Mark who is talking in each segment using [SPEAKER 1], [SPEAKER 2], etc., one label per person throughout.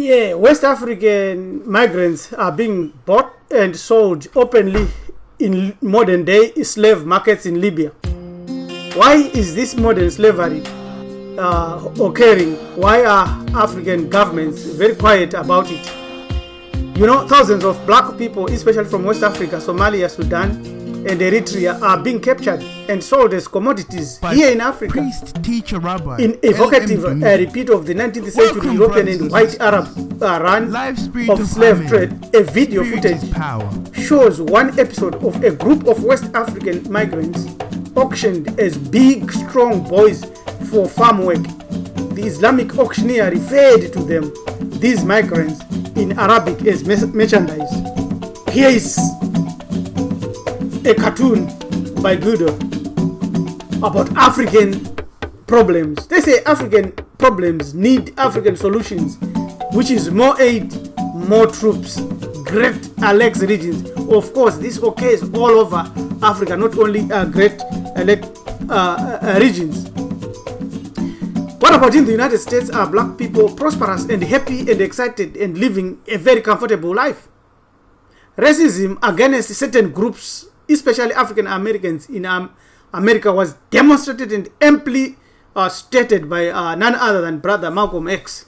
[SPEAKER 1] Yeah, West African migrants are being bought and sold openly in modern day slave markets in Libya. Why is this modern slavery occurring? Why are African governments very quiet about it? You know, thousands of black people, especially from West Africa, Somalia, Sudan, and Eritrea, are being captured and sold as commodities here in Africa.
[SPEAKER 2] Priest, teacher, rabbi,
[SPEAKER 1] in evocative repeat of the 19th century European and white Arab run of slave trade, a video footage shows one episode of a group of West African migrants auctioned as big, strong boys for farm work. The Islamic auctioneer referred to them, these migrants, in Arabic as merchandise. Here is a cartoon by Guido about African problems. They say African problems need African solutions, which is more aid, more troops, great Alex regions. Of course, this occurs all over Africa, not only great regions. What about in the United States? Are black people prosperous and happy and excited and living a very comfortable life? Racism against certain groups, especially African Americans in America, was demonstrated and amply stated by none other than Brother Malcolm X.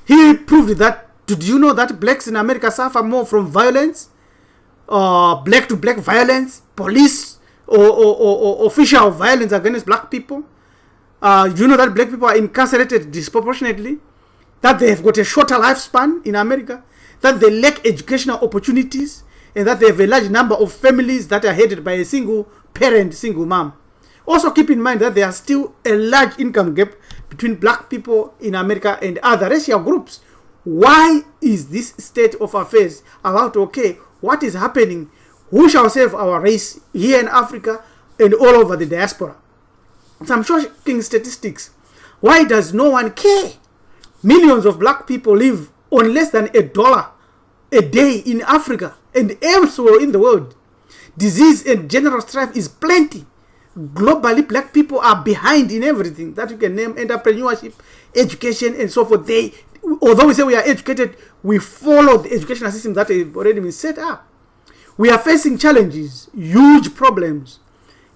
[SPEAKER 1] He proved that, did you know that blacks in America suffer more from violence, black to black violence, police or official violence against black people? You know that black people are incarcerated disproportionately, that they have got a shorter lifespan in America, that they lack educational opportunities, and that they have a large number of families that are headed by a single parent, single mom. Also keep in mind that there are still a large income gap between black people in America and other racial groups. Why is this state of affairs allowed to occur? What is happening? Who shall save our race here in Africa and all over the diaspora? Some shocking statistics. Why does no one care? Millions of black people live on less than $1 a day in Africa and elsewhere in the world. Disease and general strife is plenty. Globally, black people are behind in everything that you can name: entrepreneurship, education, and so forth. Although we say we are educated, we follow the educational system that has already been set up. We are facing challenges, huge problems.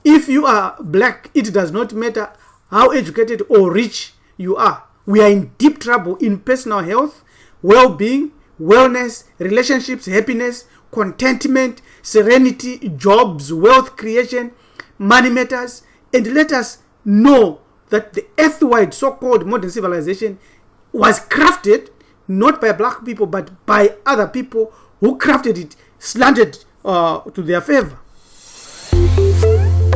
[SPEAKER 1] If you are black, it does not matter how educated or rich you are. We are in deep trouble in personal health, well-being, wellness, relationships, happiness, contentment, serenity, jobs, wealth creation, money matters. And let us know that the earth-wide so-called modern civilization was crafted not by black people but by other people who crafted it, slanted to their favor.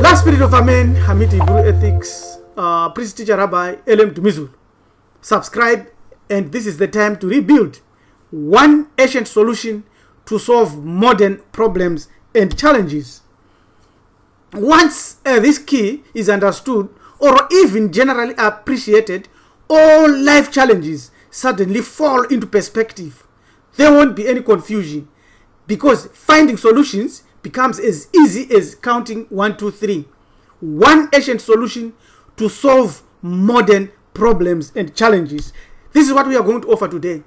[SPEAKER 1] Last Spirit of Amen, Hamid Hebrew Ethics, Priest Teacher Rabbi Elem Tumizul. Subscribe, and this is the time to rebuild one ancient solution to solve modern problems and challenges. Once this key is understood or even generally appreciated, all life challenges suddenly fall into perspective. There won't be any confusion because finding solutions becomes as easy as counting 1, 2, 3. One ancient solution to solve modern problems and challenges. This is what we are going to offer today.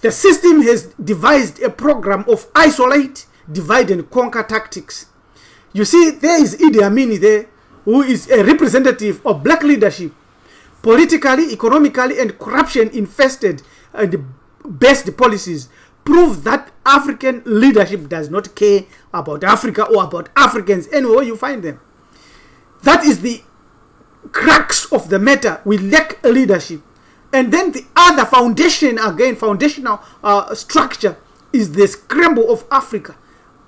[SPEAKER 1] The system has devised a program of isolate, divide, and conquer tactics. You see, there is Idi Amin there, who is a representative of black leadership. Politically, economically, and corruption-infested and best policies prove that African leadership does not care about Africa or about Africans anywhere you find them. That is the crux of the matter. We lack leadership. And then the other foundation, again, foundational structure is the scramble of Africa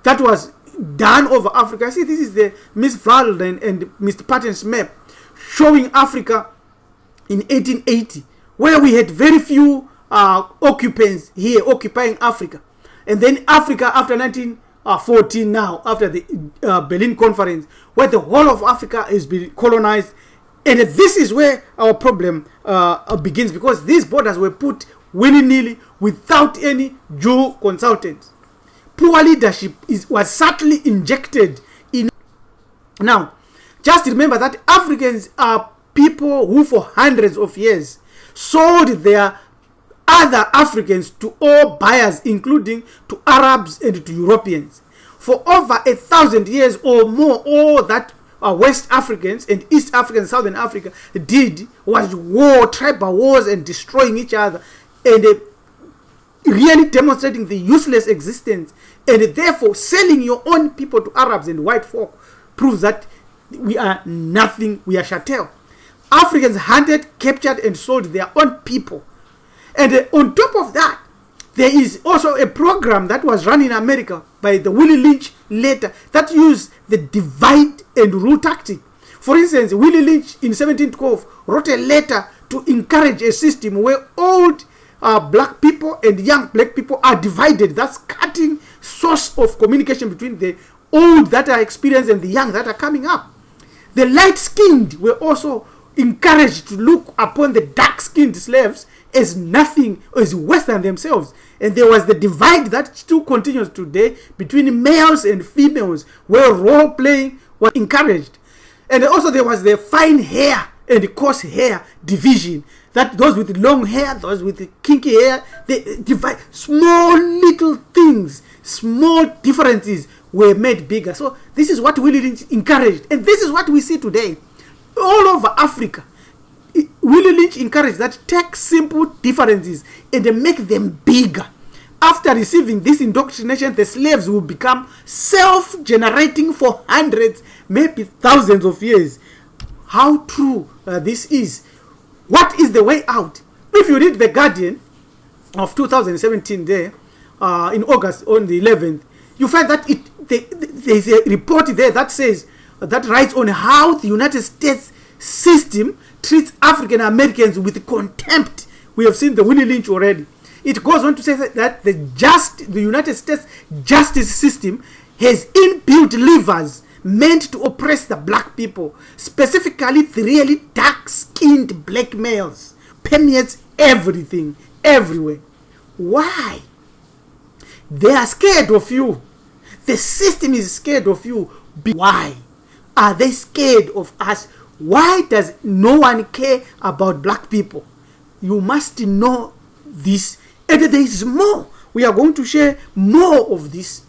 [SPEAKER 1] that was done over Africa. See, this is the Miss Valden and Mr. Patton's map showing Africa in 1880, where we had very few occupants here occupying Africa. And then Africa after 1914 now, after the Berlin Conference, where the whole of Africa has been colonized. And this is where our problem begins, because these borders were put willy-nilly without any due consultants. Poor leadership was subtly injected in. Now, just remember that Africans are people who for hundreds of years sold their other Africans to all buyers, including to Arabs and to Europeans. For over 1,000 years or more, all that West Africans and East Africans, Southern Africa did was war, tribal wars, and destroying each other, and really demonstrating the useless existence, and therefore selling your own people to Arabs and white folk proves that we are nothing, we are chattel. Africans hunted, captured, and sold their own people. And on top of that, there is also a program that was run in America by the Willie Lynch later that used the divide and rule tactic. For instance, Willie Lynch in 1712 wrote a letter to encourage a system where old black people and young black people are divided. That's cutting source of communication between the old that are experienced and the young that are coming up. The light-skinned were also encouraged to look upon the dark-skinned slaves as nothing, as worse than themselves. And there was the divide that still continues today between males and females, where role playing was encouraged. And also there was the fine hair and coarse hair division, that those with long hair, those with kinky hair, they divide. Small little things, small differences were made bigger. So this is what Willie Lynch encouraged, and this is what we see today all over Africa. Willie Lynch encouraged that take simple differences and make them bigger. After receiving this indoctrination, the slaves will become self-generating for hundreds, maybe thousands of years. How true this is. What is the way out? If you read The Guardian of 2017 there, in August on the 11th, you find that there is a report there that says, that writes on how the United States system treats African Americans with contempt. We have seen the Willie Lynch already. It goes on to say that the United States justice system has inbuilt levers meant to oppress the black people, specifically the really dark-skinned black males, permeates everything, everywhere. Why? They are scared of you. The system is scared of you. Why are they scared of us? Why does no one care about black people? You must know this. And there is more. We are going to share more of this.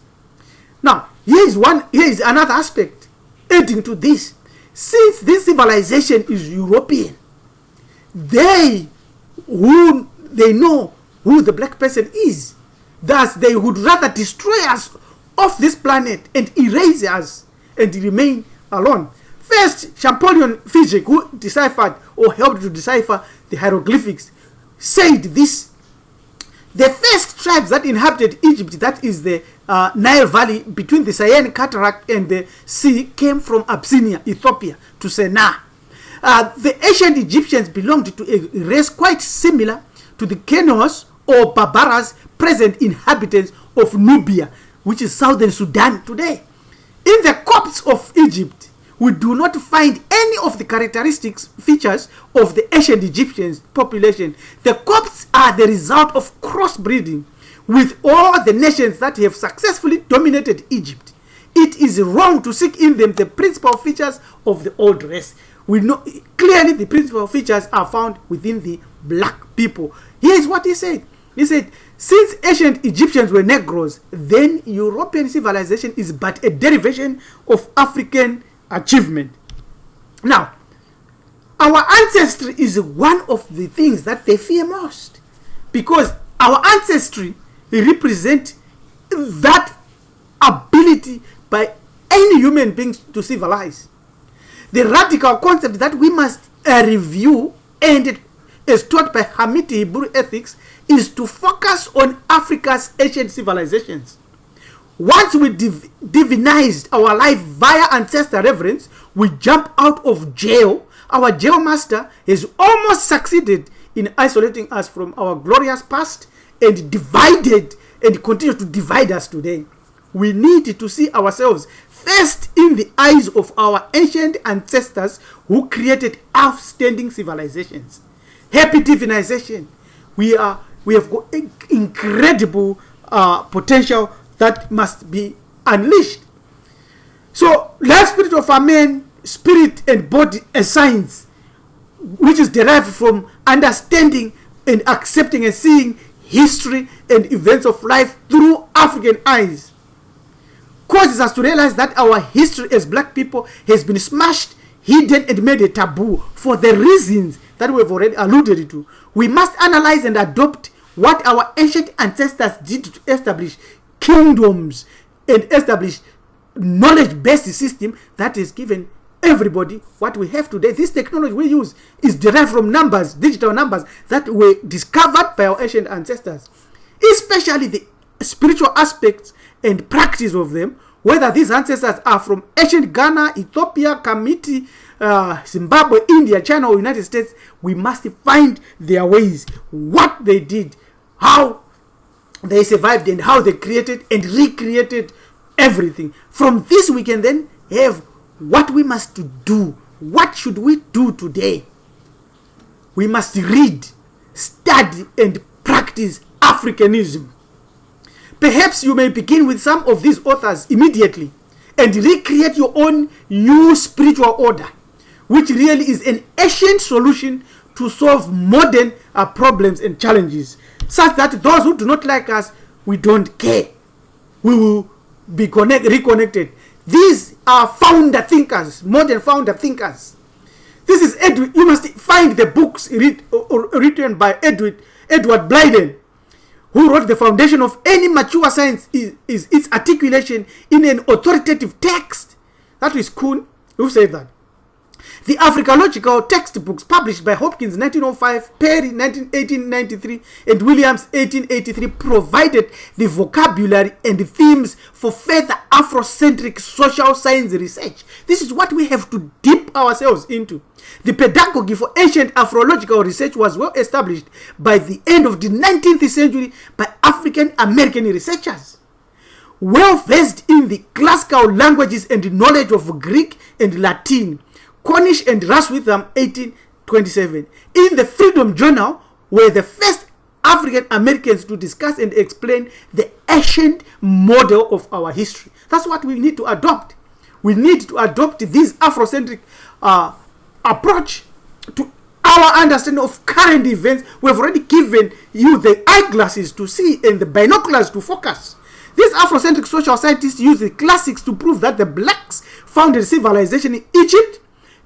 [SPEAKER 1] Now, here is another aspect adding to this. Since this civilization is European, they know who the black person is. Thus, they would rather destroy us off this planet and erase us and remain alone. First, Champollion Figeac, who deciphered or helped to decipher the hieroglyphics, said this: the first tribes that inhabited Egypt, that is the Nile Valley between the Syene Cataract and the sea, came from Abyssinia, Ethiopia, to Sennaar. The ancient Egyptians belonged to a race quite similar to the Kenos or Barbaras, present inhabitants of Nubia, which is southern Sudan today. In the Copts of Egypt, we do not find any of the characteristics features of the ancient Egyptian population. The Copts are the result of crossbreeding with all the nations that have successfully dominated Egypt. It is wrong to seek in them the principal features of the old race. We know clearly the principal features are found within the black people. Here's what he said. He said, since ancient Egyptians were Negroes, then European civilization is but a derivation of African achievement. Now, our ancestry is one of the things that they fear most, because our ancestry represents that ability by any human being to civilize. The radical concept that we must review, and as taught by Hamiti Hebrew ethics, is to focus on Africa's ancient civilizations. Once we divinized our life via ancestor reverence, we jump out of jail. Our jail master has almost succeeded in isolating us from our glorious past and divided and continue to divide us today. We need to see ourselves first in the eyes of our ancient ancestors who created outstanding civilizations. Happy divinization. We have got incredible potential that must be unleashed. So, life spirit of a man, spirit and body, a science which is derived from understanding and accepting and seeing history and events of life through African eyes causes us to realize that our history as black people has been smashed, hidden, and made a taboo for the reasons that we have already alluded to. We must analyze and adopt what our ancient ancestors did to establish kingdoms and establish knowledge-based system that is given everybody what we have today. This technology we use is derived from numbers, digital numbers that were discovered by our ancient ancestors, especially the spiritual aspects and practice of them, whether these ancestors are from ancient Ghana, Ethiopia, Kamiti, Zimbabwe, India, China, or United States. We must find their ways, what they did, how they survived, and how they created and recreated everything. From this we can then have what we must do. What should we do today? We must read, study, and practice Africanism. Perhaps you may begin with some of these authors immediately and recreate your own new spiritual order, which really is an ancient solution to solve modern problems and challenges, such that those who do not like us, we don't care. We will be reconnected. These are founder thinkers, modern founder thinkers. This is Edward. You must find the books written by Edward Blyden, who wrote The Foundation of Any Mature Science is its articulation in an authoritative text. That is Kuhn who said that. The Africological textbooks published by Hopkins 1905, Perry 1893, and Williams 1883 provided the vocabulary and the themes for further Afrocentric social science research. This is what we have to dip ourselves into. The pedagogy for ancient Afrological research was well established by the end of the 19th century by African American researchers, well versed in the classical languages and knowledge of Greek and Latin. Cornish and Russwitham 1827. In the Freedom Journal were the first African Americans to discuss and explain the ancient model of our history. That's what we need to adopt. We need to adopt this Afrocentric approach to our understanding of current events. We've already given you the eyeglasses to see and the binoculars to focus. These Afrocentric social scientists use the classics to prove that the blacks founded civilization in Egypt,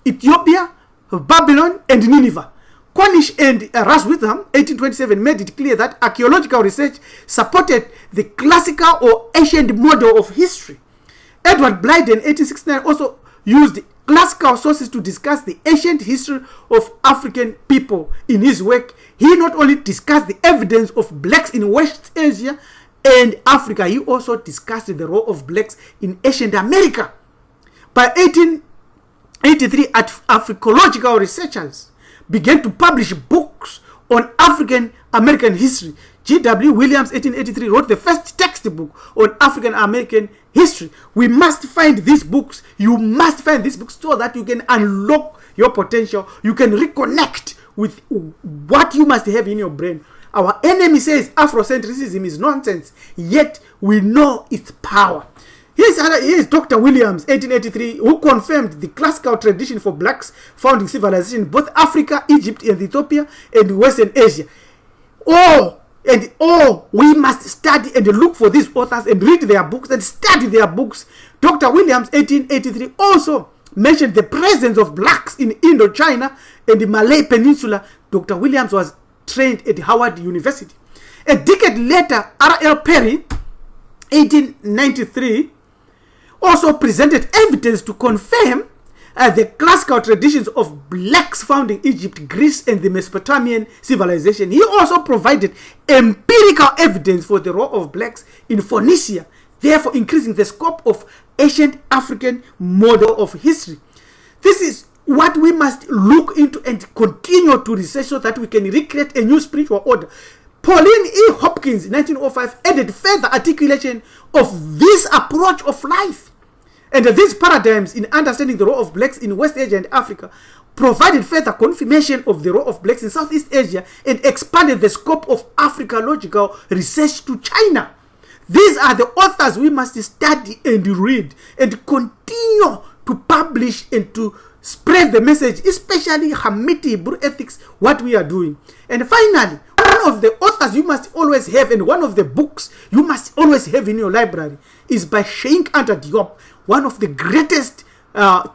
[SPEAKER 1] Ethiopia, Babylon, and Nineveh. Cornish and Russwitham 1827 made it clear that archaeological research supported the classical or ancient model of history. Edward Blyden 1869 also used classical sources to discuss the ancient history of African people. In his work, he not only discussed the evidence of blacks in West Asia and Africa, he also discussed the role of blacks in ancient America. By 1883, Africological researchers began to publish books on African American history. G.W. Williams 1883 wrote the first textbook on African American history. We must find these books. You must find these books so that you can unlock your potential. You can reconnect with what you must have in your brain. Our enemy says Afrocentrism is nonsense, yet we know its power. Here's Dr. Williams, 1883, who confirmed the classical tradition for blacks founding civilization in both Africa, Egypt, and Ethiopia, and Western Asia. We must study and look for these authors and read their books and study their books. Dr. Williams, 1883, also mentioned the presence of blacks in Indochina and the Malay Peninsula. Dr. Williams was trained at Howard University. A decade later, R.L. Perry, 1893, also presented evidence to confirm the classical traditions of blacks founding Egypt, Greece, and the Mesopotamian civilization. He also provided empirical evidence for the role of blacks in Phoenicia, therefore increasing the scope of ancient African model of history. This is what we must look into and continue to research so that we can recreate a new spiritual order. Pauline E. Hopkins, 1905, added further articulation of this approach of life. And these paradigms in understanding the role of blacks in West Asia and Africa provided further confirmation of the role of blacks in Southeast Asia and expanded the scope of Africological research to China. These are the authors we must study and read and continue to publish and to spread the message, especially Hamiti Hebrew ethics, what we are doing. And finally, one of the authors you must always have, and one of the books you must always have in your library, is by Sheikh Anta Diop, one of the greatest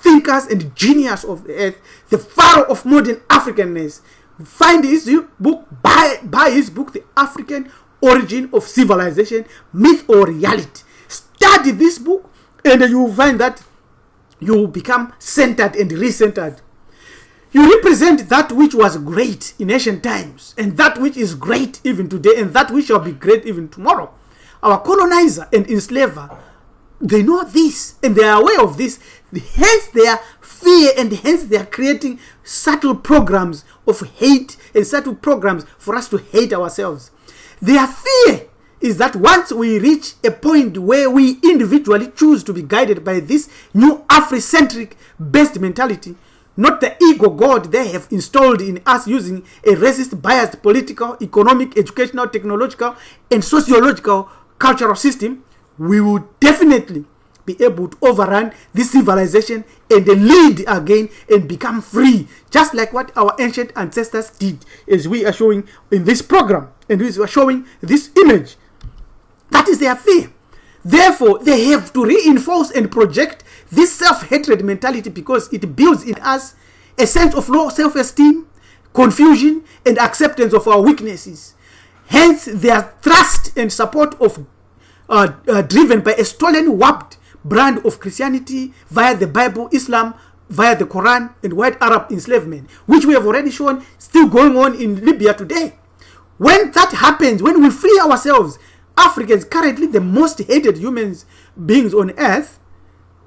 [SPEAKER 1] thinkers and genius of the earth, the pharaoh of modern Africanness. Find his book, buy his book, The African Origin of Civilization, Myth or Reality. Study this book, and you will find that you will become centered and recentered. You represent that which was great in ancient times, and that which is great even today, and that which shall be great even tomorrow. Our colonizer and enslaver, they know this, and they are aware of this. Hence their fear, and hence they are creating subtle programs of hate and subtle programs for us to hate ourselves. Their fear is that once we reach a point where we individually choose to be guided by this new Afrocentric based mentality, not the ego god they have installed in us using a racist, biased political, economic, educational, technological, and sociological cultural system, we will definitely be able to overrun this civilization and lead again and become free, just like what our ancient ancestors did, as we are showing in this program, and we are showing this image. That is their fear. Therefore, they have to reinforce and project this self-hatred mentality, because it builds in us a sense of low self-esteem, confusion, and acceptance of our weaknesses. Hence, their trust and support of driven by a stolen, warped brand of Christianity via the Bible, Islam, via the Quran, and white Arab enslavement, which we have already shown still going on in Libya today. When that happens, when we free ourselves, Africans, currently the most hated human beings on earth,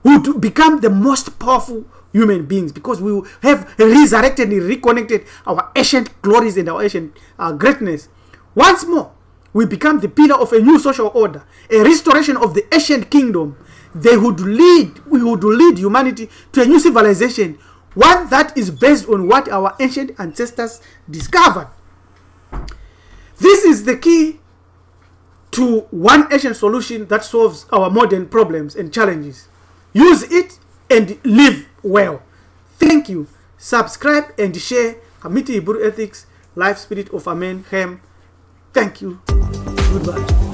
[SPEAKER 1] would become the most powerful human beings, because we have resurrected and reconnected our ancient glories and our ancient greatness. Once more, we become the pillar of a new social order, a restoration of the ancient kingdom. We would lead humanity to a new civilization, one that is based on what our ancient ancestors discovered. This is the key to one ancient solution that solves our modern problems and challenges. Use it and live well. Thank you. Subscribe and share Hamiti Hebrew Ethics, Life Spirit of Amen Hem. Thank you. Goodbye.